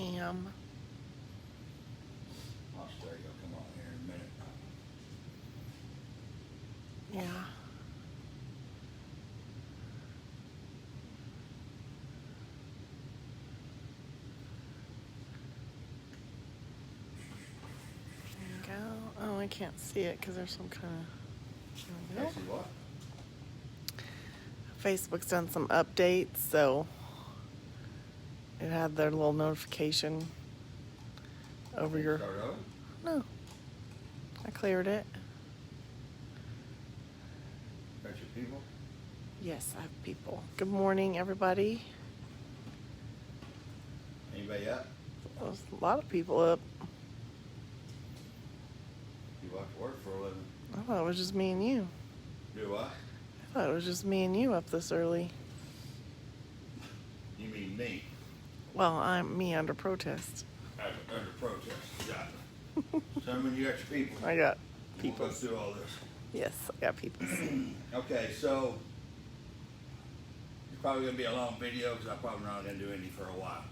am. I'll stay. You'll come on here in a minute. Yeah. There you go. Oh, I can't see it because there's some kind of. There we Actually, go. what? Facebook's done some updates, so it had their little notification over your. Start over? No, I cleared it. Got your people? Yes, I have people. Good morning, everybody. Anybody up? There's a lot of people up. You have to work for a living. I thought it was just me and you. Do what? I thought it was just me and you up this early. You mean me? Well, I'm me under protest. Under protest. Got it. So when you got your people. I got We'll people. go through all this. Yes, I got people. Okay, so it's probably going to be a long video because I'm probably not going to do any for a while.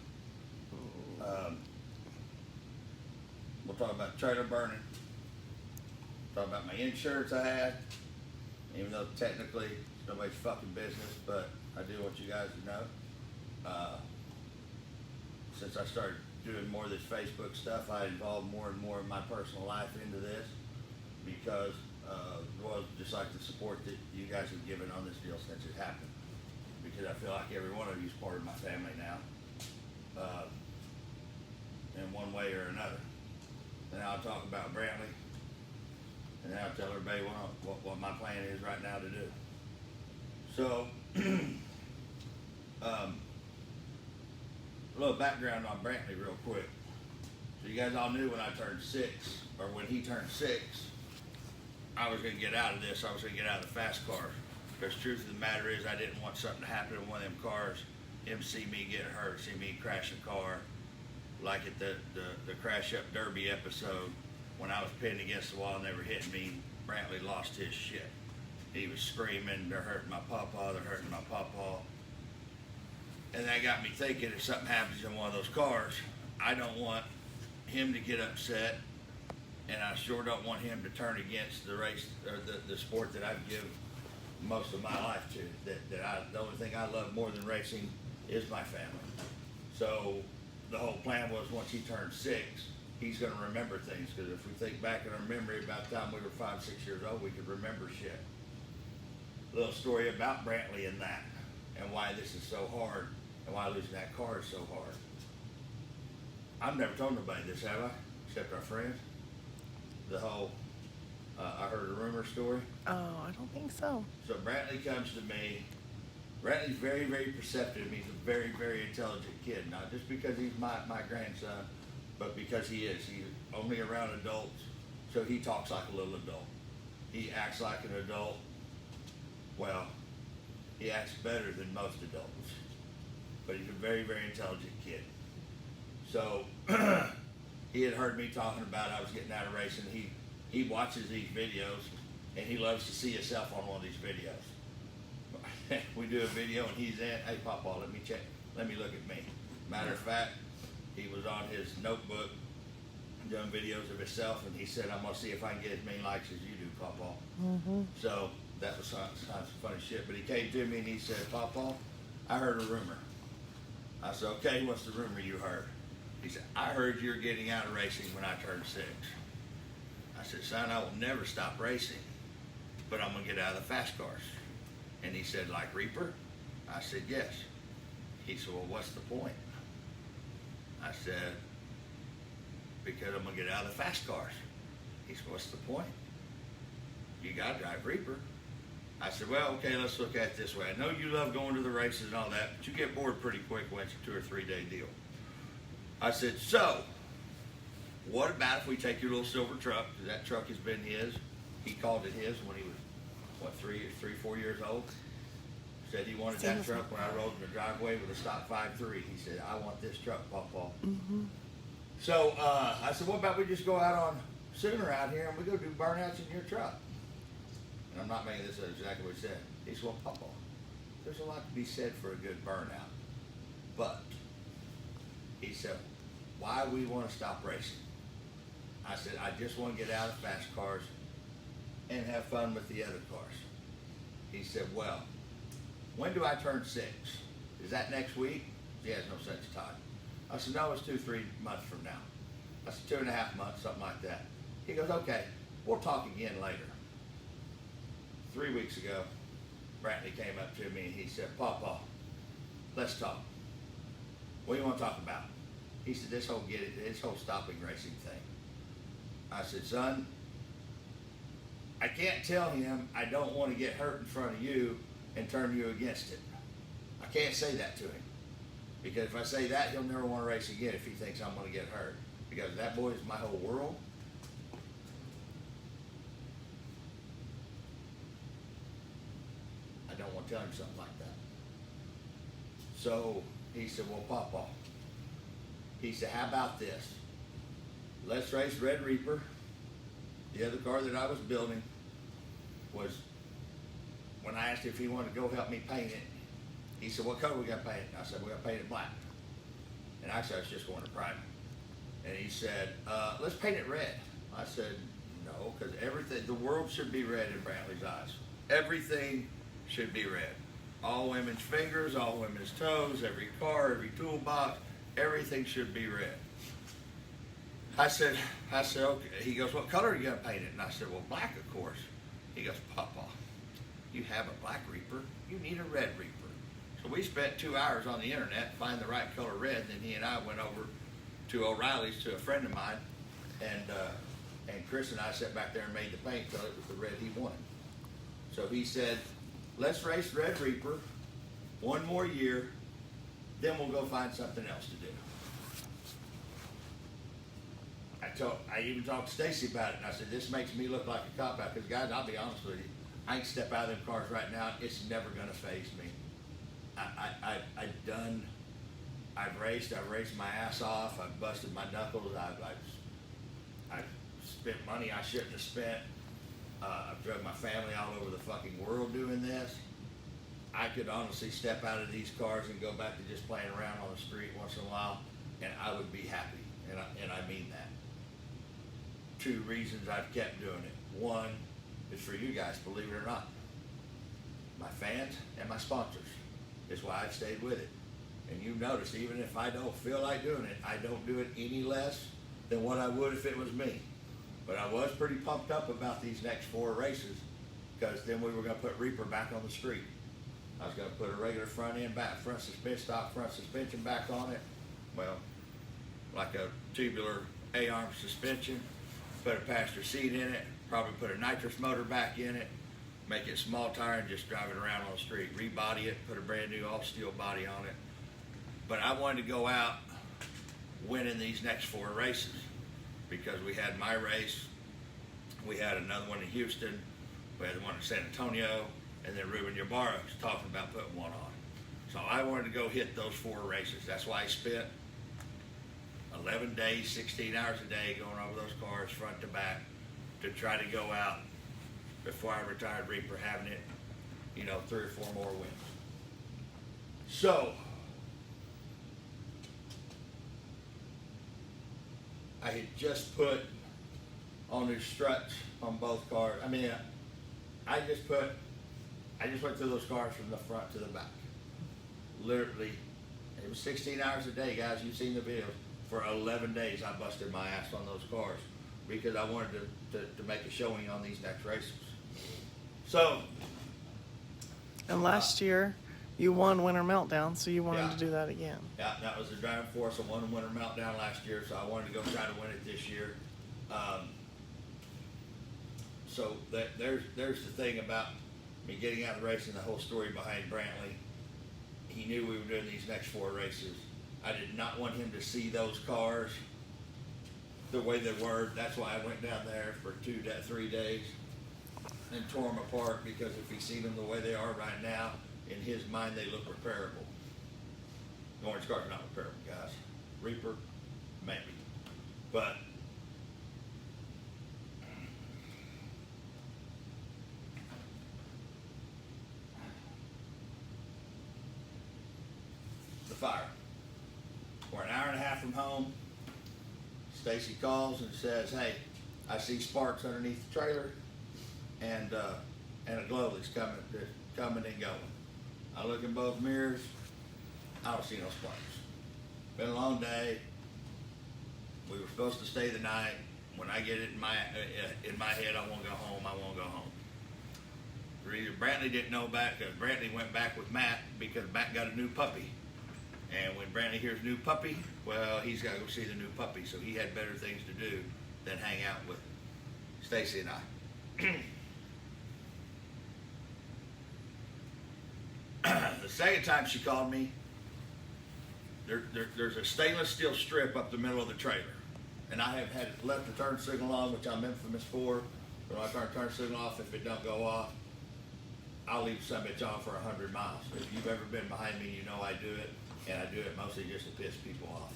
We'll talk about trailer burning. Talk about my insurance I had, even though technically it's nobody's fucking business, but I do want you guys to know. Since I started doing more of this Facebook stuff, I involved more and more of my personal life into this because, well, just like the support that you guys have given on this deal since it happened. Because I feel like every one of you is part of my family now, in one way or another. And I'll talk about Brantlee, and then I'll tell everybody what my plan is right now to do. So, a little background on Brantlee real quick. So you guys all knew when I turned 6, or when he turned 6, I was going to get out of this. I was going to get out of the fast cars. Because the truth of the matter is I didn't want something to happen to one of them cars, him see me get hurt, see me crash a car, like at the Crash Up Derby episode when I was pinned against the wall and they were hitting me. Brantlee lost his shit. He was screaming, they're hurting my pawpaw, they're hurting my pawpaw. And that got me thinking, if something happens in one of those cars, I don't want him to get upset, and I sure don't want him to turn against the race or the sport that I've given most of my life to. The only thing I love more than racing is my family. So the whole plan was once he turned 6, he's going to remember things, because if we think back in our memory about the time we were 5, 6 years old, we could remember shit. A little story about Brantlee and that, and why this is so hard, and why losing that car is so hard. I've never told nobody this, have I? Except our friends. The whole, I heard a rumor story. Oh, I don't think so. So Brantlee comes to me. Brantlee's very, very perceptive. He's a very, very intelligent kid. Not just because he's my grandson, but because he is. He's only around adults, so he talks like a little adult. He acts like an adult. Well, he acts better than most adults, but he's a very, very intelligent kid. So he had heard me talking about I was getting out of racing. He watches these videos, and he loves to see himself on one of these videos. We do a video, and he's in, hey, Papa, let me check. Let me look at me. Matter of fact, he was on his notebook doing videos of himself, and he said, I'm going to see if I can get as many likes as you do, Papa. Mm-hmm. So that was some funny shit. But he came to me, and he said, Papa, I heard a rumor. I said, okay, what's the rumor you heard? He said, I heard you're getting out of racing when I turned 6. I said, son, I will never stop racing, but I'm going to get out of the fast cars. And he said, like Reaper? I said, yes. He said, well, what's the point? I said, because I'm going to get out of the fast cars. He said, what's the point? You got to drive Reaper. I said, well, okay, let's look at it this way. I know you love going to the races and all that, but you get bored pretty quick when it's a 2 or 3 day deal. I said, so, what about if we take your little silver truck, because that truck has been his. He called it his when he was, what, 3, 4 years old? Said he wanted that truck when I rolled in the driveway with a stock 5.3. He said, I want this truck, Papa. Mm-hmm. So I said, what about we just go out on Sooner out here and we go do burnouts in your truck? And I'm not making this exactly what he said. He said, well, Papa, there's a lot to be said for a good burnout. But, he said, why we want to stop racing. I said, I just want to get out of fast cars and have fun with the other cars. He said, well, when do I turn 6? Is that next week? He has no sense of time. I said, no, it's 2-3 months from now. I said, 2.5 months, something like that. He goes, okay, we'll talk again later. 3 weeks ago, Brantlee came up to me and he said, Papa, let's talk. What do you want to talk about? He said, this whole stopping racing thing. I said, son, I can't tell him I don't want to get hurt in front of you and turn you against it. I can't say that to him. Because if I say that, he'll never want to race again if he thinks I'm going to get hurt. Because that boy is my whole world. I don't want to tell him something like that. So he said, well, Papa, he said, how about this? Let's race Red Reaper. The other car that I was building was, when I asked if he wanted to go help me paint it, he said, what color we got to paint it? I said, we got to paint it black. And actually, I was just going to primer. And he said, let's paint it red. I said, no, because everything, the world should be red in Brantlee's eyes. Everything should be red. All women's fingers, all women's toes, every car, every toolbox, everything should be red. I said, okay. He goes, what color are you going to paint it? And I said, well, black, of course. He goes, Papa, you have a black Reaper, you need a red Reaper. So we spent 2 hours on the internet to find the right color red. Then he and I went over to O'Reilly's to a friend of mine, and Chris and I sat back there and made the paint until it was the red he wanted. So he said, let's race Red Reaper 1 more year, then we'll go find something else to do. I even talked to Stacy about it, and I said, this makes me look like a cop out, because guys, I'll be honest with you, I can step out of them cars right now, it's never gonna faze me. I've raced my ass off, I've busted my knuckles, I've spent money I shouldn't have spent, I've drug my family all over the fucking world doing this. I could honestly step out of these cars and go back to just playing around on the street once in a while, and I would be happy, and I mean that. 2 reasons I've kept doing it. 1 is for you guys, believe it or not. My fans and my sponsors is why I've stayed with it. And you notice, even if I don't feel like doing it, I don't do it any less than what I would if it was me. But I was pretty pumped up about these next 4 races, because then we were going to put Reaper back on the street. I was going to put a regular front suspension back on it. Well, like a tubular A-arm suspension. Put a passenger seat in it, probably put a nitrous motor back in it, make it small tire and just drive it around on the street, rebody it, put a brand new all steel body on it. But I wanted to go out winning these next 4 races, because we had my race, we had another one in Houston, we had the one in San Antonio, and then Ruben Ybarra was talking about putting one on. So I wanted to go hit those 4 races. That's why I spent 11 days, 16 hours a day going over those cars front to back to try to go out before I retired Reaper, having it, 3 or 4 more wins. So, I had just put on new struts on both cars. I just went through those cars from the front to the back. Literally, it was 16 hours a day, guys. You've seen the videos. For 11 days, I busted my ass on those cars because I wanted to make a showing on these next races. So. And last year, you won Winter Meltdown, so you wanted to do that again. Yeah, that was the driving force. I won Winter Meltdown last year, so I wanted to go try to win it this year. So there's the thing about me getting out of the race and the whole story behind Brantlee. He knew we were doing these next 4 races. I did not want him to see those cars the way they were. That's why I went down there for 3 days and tore them apart, because if he seen them the way they are right now, in his mind they look repairable. The orange cars are not repairable, guys. Reaper, maybe. But the fire. We're an hour and a half from home. Stacy calls and says, "Hey, I see sparks underneath the trailer, and a glow that's coming and going." I look in both mirrors. I don't see no sparks. Been a long day. We were supposed to stay the night. When I get it in my head, I want to go home. I want to go home. Brantlee didn't know back because Brantlee went back with Matt because Matt got a new puppy. And when Brantlee hears new puppy, well, he's got to go see the new puppy. So he had better things to do than hang out with Stacy and I. The second time she called me, there's a stainless steel strip up the middle of the trailer. And I have had left the turn signal on, which I'm infamous for. But when I turn signal off, if it don't go off, I'll leave some bitch on for 100 miles. If you've ever been behind me, you know I do it. And I do it mostly just to piss people off.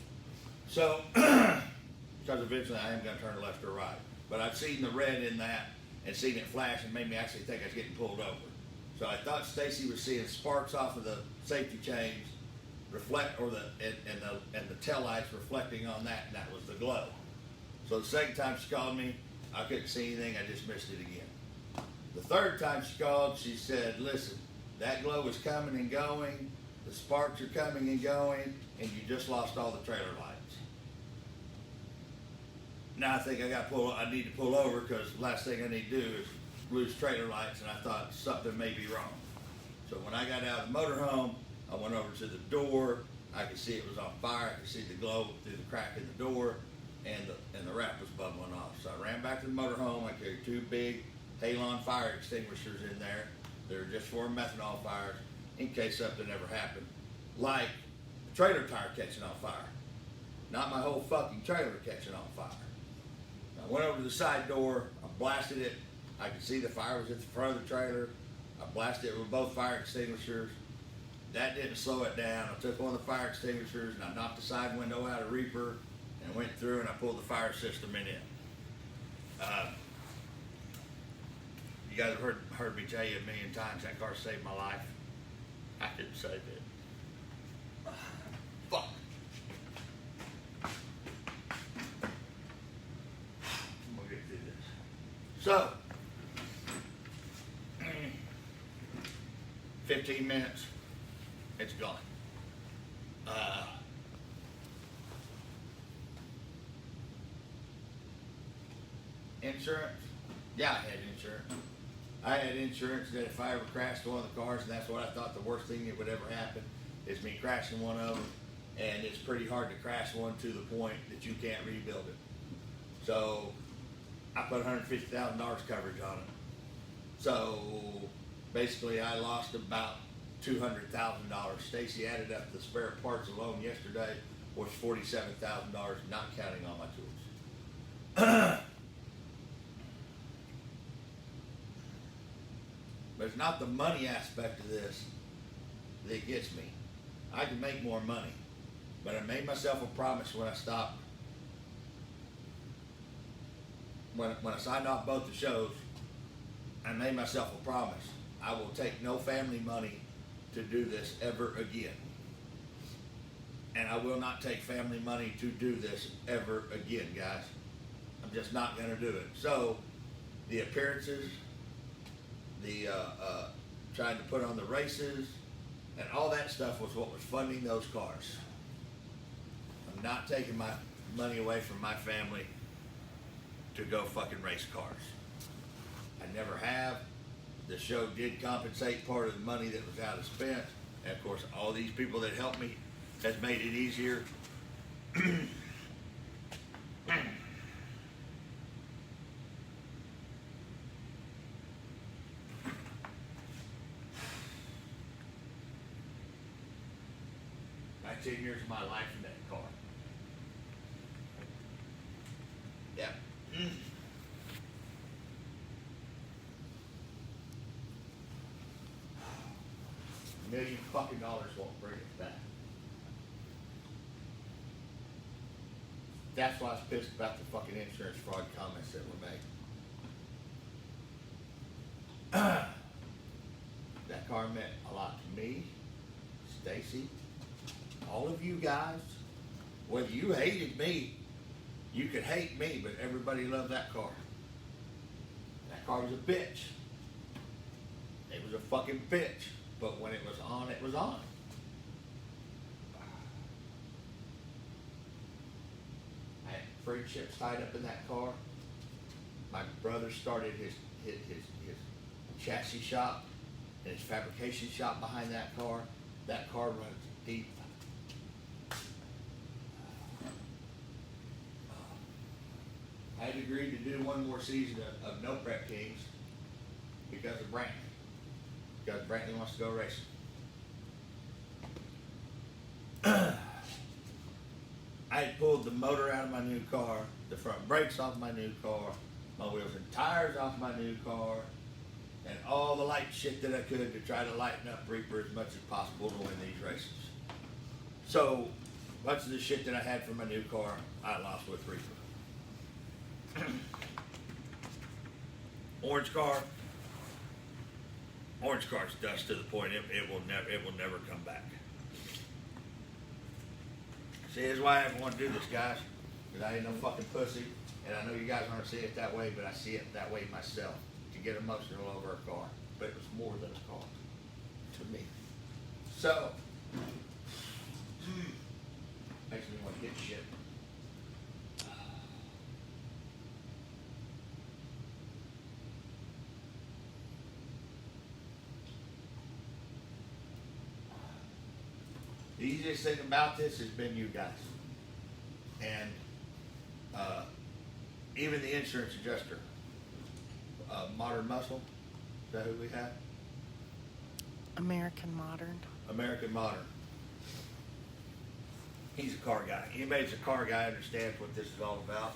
So, because eventually I am going to turn left or right. But I've seen the red in that and seen it flash and made me actually think I was getting pulled over. So I thought Stacy was seeing sparks off of the safety chains reflect, or and the tail lights reflecting on that, and that was the glow. So the second time she called me, I couldn't see anything. I just missed it again. The third time she called, she said, "Listen, that glow is coming and going. The sparks are coming and going, and you just lost all the trailer lights." Now I think I need to pull over because the last thing I need to do is lose trailer lights, and I thought something may be wrong. So when I got out of the motorhome, I went over to the door. I could see it was on fire. I could see the glow through the crack in the door, and the wrap was bubbling off. So I ran back to the motorhome. I carried 2 big Halon fire extinguishers in there. They're just for methanol fires in case something ever happened, like the trailer tire catching on fire. Not my whole fucking trailer catching on fire. I went over to the side door. I blasted it. I could see the fire was at the front of the trailer. I blasted it with both fire extinguishers. That didn't slow it down. I took one of the fire extinguishers and I knocked the side window out of Reaper and went through and I pulled the fire system in it. You guys have heard me tell you a million times that car saved my life. I didn't save it. Fuck. I'm gonna get through this. So, 15 minutes, it's gone. Insurance? Yeah, I had insurance. I had insurance that if I ever crashed one of the cars, and that's what I thought the worst thing that would ever happen, is me crashing one of them, and it's pretty hard to crash one to the point that you can't rebuild it. So, I put $150,000 coverage on it. So, basically I lost about $200,000. Stacy added up the spare parts alone yesterday was $47,000, not counting all my tools. But it's not the money aspect of this that gets me. I can make more money, but I made myself a promise when I stopped. When I signed off both the shows, I made myself a promise. I will take no family money to do this ever again. And I will not take family money to do this ever again, guys. I'm just not going to do it. So, the appearances, the trying to put on the races, and all that stuff was what was funding those cars. I'm not taking my money away from my family to go fucking race cars. I never have. The show did compensate part of the money that was out of spent. And of course, all these people that helped me has made it easier. My 10 years of my life in that car. Yeah. $1 million fucking won't bring it back. That's why I was pissed about the fucking insurance fraud comments that were made. That car meant a lot to me, Stacy, all of you guys. Whether you hated me You could hate me, but everybody loved that car. That car was a bitch. It was a fucking bitch. But when it was on, it was on. I had freight ships tied up in that car. My brother started his chassis shop and his fabrication shop behind that car. That car runs deep. I had agreed to do one more season of No Prep Kings because of Brantlee. Because Brantlee wants to go racing. I had pulled the motor out of my new car, the front brakes off my new car, my wheels and tires off my new car, and all the light shit that I could to try to lighten up Reaper as much as possible to win these races. So, much of the shit that I had for my new car, I lost with Reaper. Orange car's dust to the point it will never come back. See, that's why I want to do this, guys, because I ain't no fucking pussy, and I know you guys aren't seeing it that way, but I see it that way myself. To get emotional over a car, but it was more than a car to me. So makes me want to hit shit. The easiest thing about this has been you guys. And even the insurance adjuster, Modern Muscle, is that who we have? American Modern. American Modern. He's a car guy. Anybody that's a car guy understands what this is all about.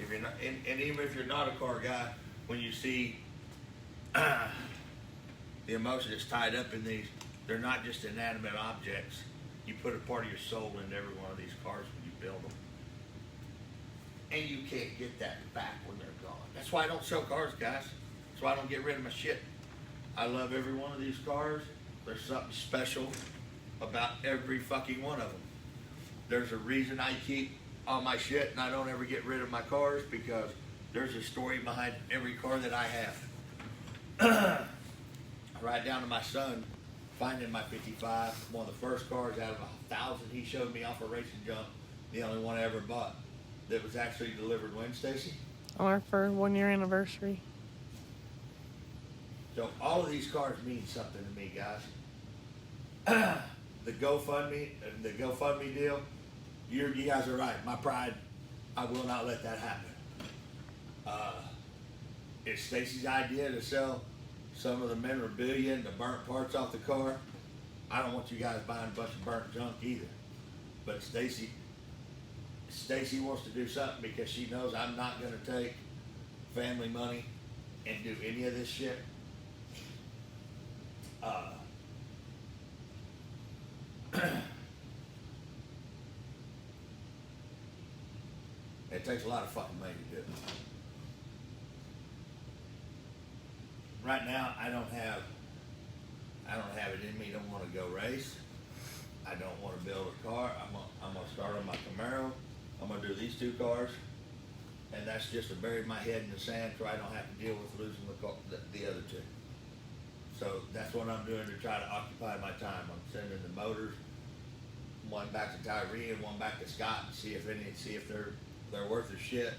If you're not, and even if you're not a car guy, when you see the emotion that's tied up in these, they're not just inanimate objects. You put a part of your soul into every one of these cars when you build them. And you can't get that back when they're gone. That's why I don't sell cars, guys. That's why I don't get rid of my shit. I love every one of these cars. There's something special about every fucking one of them. There's a reason I keep all my shit and I don't ever get rid of my cars, because there's a story behind every car that I have. Right down to my son finding my 55, one of the first cars out of 1,000 he showed me off a racing jump, the only one I ever bought that was actually delivered when, Stacy? On our first 1 year anniversary. So all of these cars mean something to me, guys. The GoFundMe deal, you guys are right. My pride, I will not let that happen. It's Stacy's idea to sell some of the memorabilia and the burnt parts off the car. I don't want you guys buying a bunch of burnt junk either. But Stacy wants to do something because she knows I'm not going to take family money and do any of this shit. It takes a lot of fucking money to do it. Right now, I don't have it in me. Don't want to go race. I don't want to build a car. I'm gonna start on my Camaro. I'm gonna do these two cars, and that's just to bury my head in the sand so I don't have to deal with losing the other two. So that's what I'm doing to try to occupy my time. I'm sending the motors, one back to Tyree and one back to Scott, and see if they're worth their shit.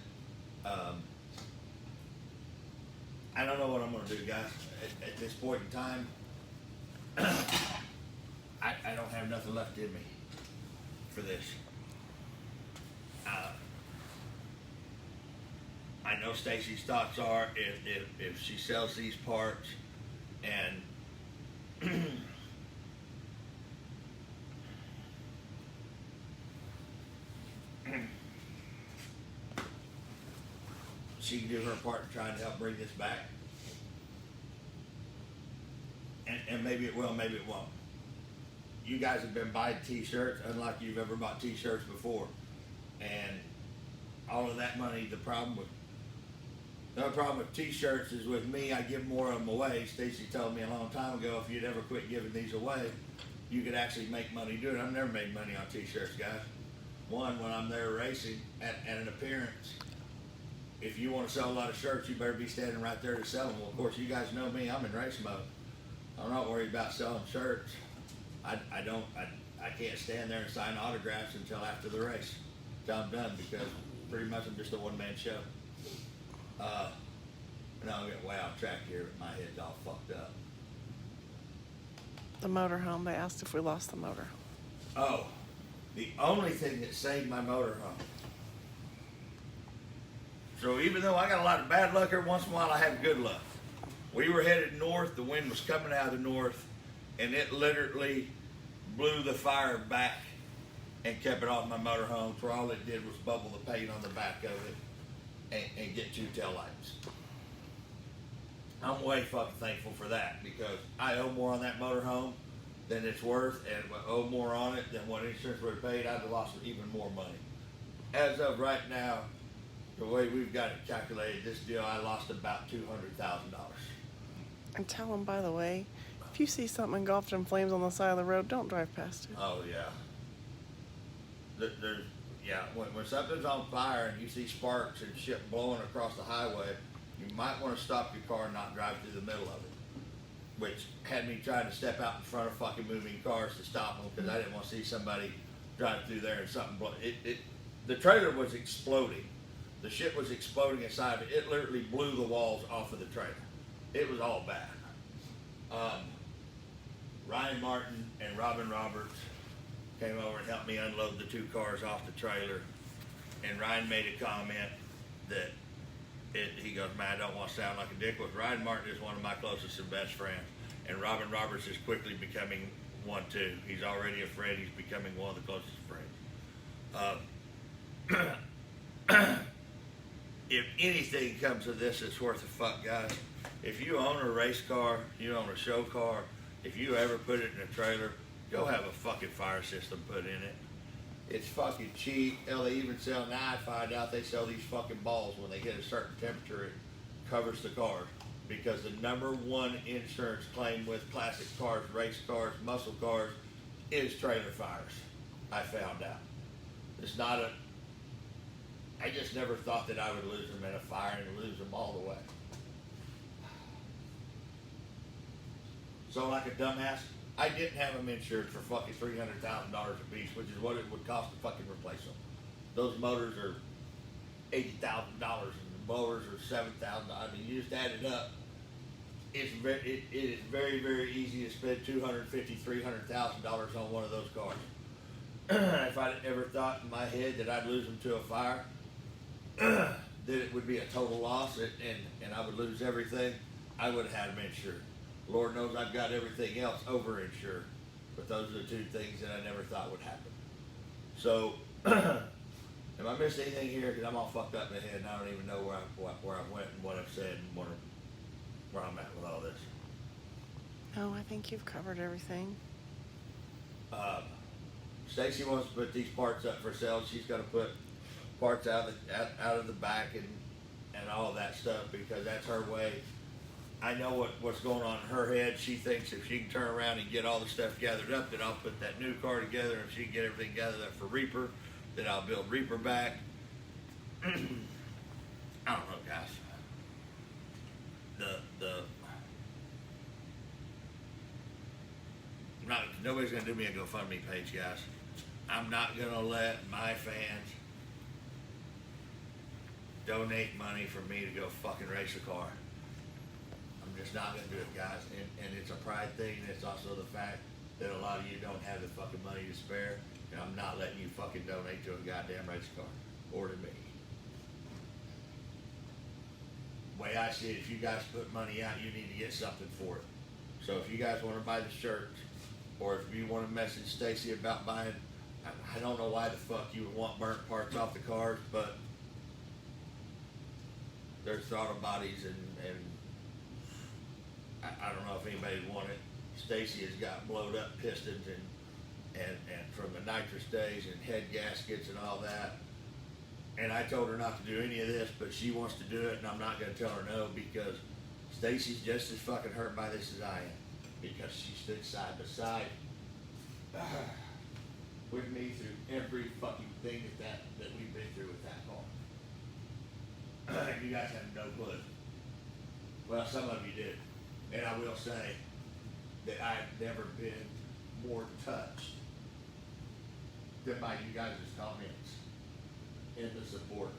I don't know what I'm gonna do, guys. At this point in time, I don't have nothing left in me for this. I know Stacy's thoughts are if she sells these parts and she can do her part in trying to help bring this back. And maybe it will, maybe it won't. You guys have been buying t-shirts unlike you've ever bought t-shirts before. And all of that money, the problem with t-shirts is with me, I give more of them away. Stacy told me a long time ago, if you'd ever quit giving these away, you could actually make money doing it. I've never made money on t-shirts, guys. one, when I'm there racing at an appearance, if you want to sell a lot of shirts, you better be standing right there to sell them. Well, of course, you guys know me. I'm in race mode. I'm not worried about selling shirts. I can't stand there and sign autographs until after the race, until I'm done, because pretty much I'm just a one-man show. And I'll get way off track here, but my head's all fucked up. The motorhome, they asked if we lost the motorhome. Oh, the only thing that saved my motorhome. So even though I got a lot of bad luck every once in a while, I have good luck. We were headed north, the wind was coming out of the north, and it literally blew the fire back and kept it off my motorhome, where all it did was bubble the paint on the back of it and get two taillights. I'm way fucking thankful for that, because I owe more on that motorhome than it's worth, and if I owe more on it than what insurance would have paid, I'd have lost even more money. As of right now, the way we've got it calculated, this deal, I lost about $200,000. And tell them, by the way, if you see something engulfed in flames on the side of the road, don't drive past it. Oh yeah. When something's on fire and you see sparks and shit blowing across the highway, you might want to stop your car and not drive through the middle of it. Which had me trying to step out in front of fucking moving cars to stop them, because I didn't want to see somebody drive through there and something blow. The trailer was exploding. The shit was exploding inside of it. It literally blew the walls off of the trailer. It was all bad. Ryan Martin and Robin Roberts came over and helped me unload the two cars off the trailer. And Ryan made a comment that he goes, man, I don't want to sound like a dick, but Ryan Martin is one of my closest and best friends. And Robin Roberts is quickly becoming one too. He's already a friend. He's becoming one of the closest friends. If anything comes of this, it's worth a fuck, guys. If you own a race car, you own a show car, if you ever put it in a trailer, go have a fucking fire system put in it. It's fucking cheap. Hell, they even sell, now I find out they sell these fucking balls when they hit a certain temperature, it covers the car. Because the number one insurance claim with classic cars, race cars, muscle cars, is trailer fires. I found out. It's not a, I just never thought that I would lose them in a fire and lose them all the way. So like a dumbass, I didn't have them insured for fucking $300,000 a piece, which is what it would cost to fucking replace them. Those motors are $80,000 and the blowers are $7,000. I mean, you just add it up. It is very, very easy to spend $250,000, $300,000 on one of those cars. If I'd ever thought in my head that I'd lose them to a fire, that it would be a total loss and I would lose everything, I would have had them insured. Lord knows I've got everything else over-insured, but those are the two things that I never thought would happen. So, am I missed anything here? Because I'm all fucked up in the head and I don't even know where I went and what I've said and where I'm at with all this. No, I think you've covered everything. Stacy wants to put these parts up for sale. She's going to put parts out of the back and all of that stuff, because that's her way. I know what's going on in her head. She thinks if she can turn around and get all the stuff gathered up, then I'll put that new car together. If she can get everything gathered up for Reaper, then I'll build Reaper back. I don't know, guys. Nobody's gonna do me a GoFundMe page, guys. I'm not gonna let my fans donate money for me to go fucking race a car. I'm just not gonna do it, guys. And it's a pride thing, and it's also the fact that a lot of you don't have the fucking money to spare, and I'm not letting you fucking donate to a goddamn race car or to me. The way I see it, if you guys put money out, you need to get something for it. So if you guys want to buy the shirts, or if you want to message Stacy about buying, I don't know why the fuck you would want burnt parts off the cars, but there's throttle bodies and I don't know if anybody would want it. Stacy has got blowed up pistons and from the nitrous days and head gaskets and all that. And I told her not to do any of this, but she wants to do it, and I'm not going to tell her no, because Stacy's just as fucking hurt by this as I am, because she stood side by side with me through every fucking thing that we've been through with that car. You guys have no clue. Well, some of you did. And I will say that I've never been more touched than by you guys' comments and the support.